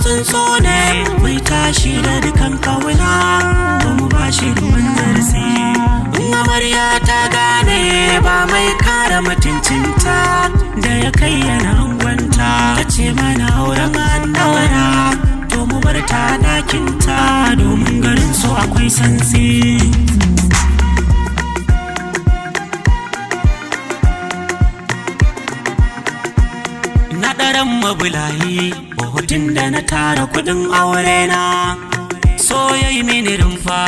Tsuntsu ne mai tashi da dukan kawuna kuma ba shi ruwan zarsi. In amarya ta gane ba mai kara mutuncinta da ya kai yana angwanta, ta ce mana auren annawara to mu bar ta dakinta domin garin su akwai santsi. Na ɗaran mabulayi hotun da na tara kudin aure na, so yayi mini rumfa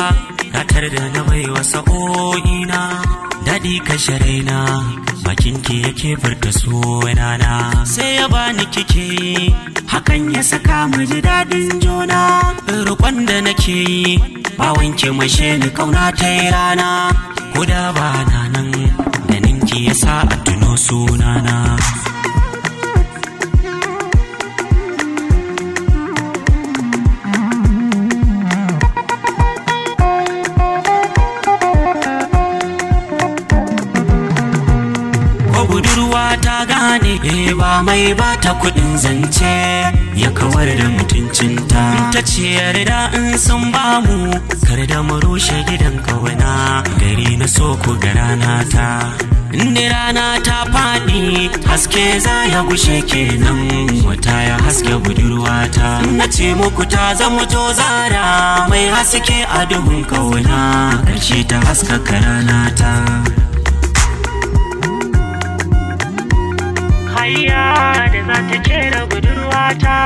ratar da na bai wa sa'o'ina. Daɗi kashe raina bakinki yake furta sunana, sai ya bani kike hakan ya saka mu ji daɗin juna. Roƙon da nake yi ba wanke mashe ni kauna ta yi rana, ko da ba na nan ganinki ya sa a tuno sunana. Budurwa ta gane ba mai ba ta kudin zance ya kawar da mutuncinta. Ta ce yarda in sun bamu kar da mu rushe gidan kawana, gari na so ku ga rana ta. Inda rana ta faɗi haske za ya gushe kenan, wata ya haske budurwata. Na ce muku ta zama to zara mai haske a duhun kawana, ƙarshe ta haskaka rana ta. Hayya da za ta kera budurwata.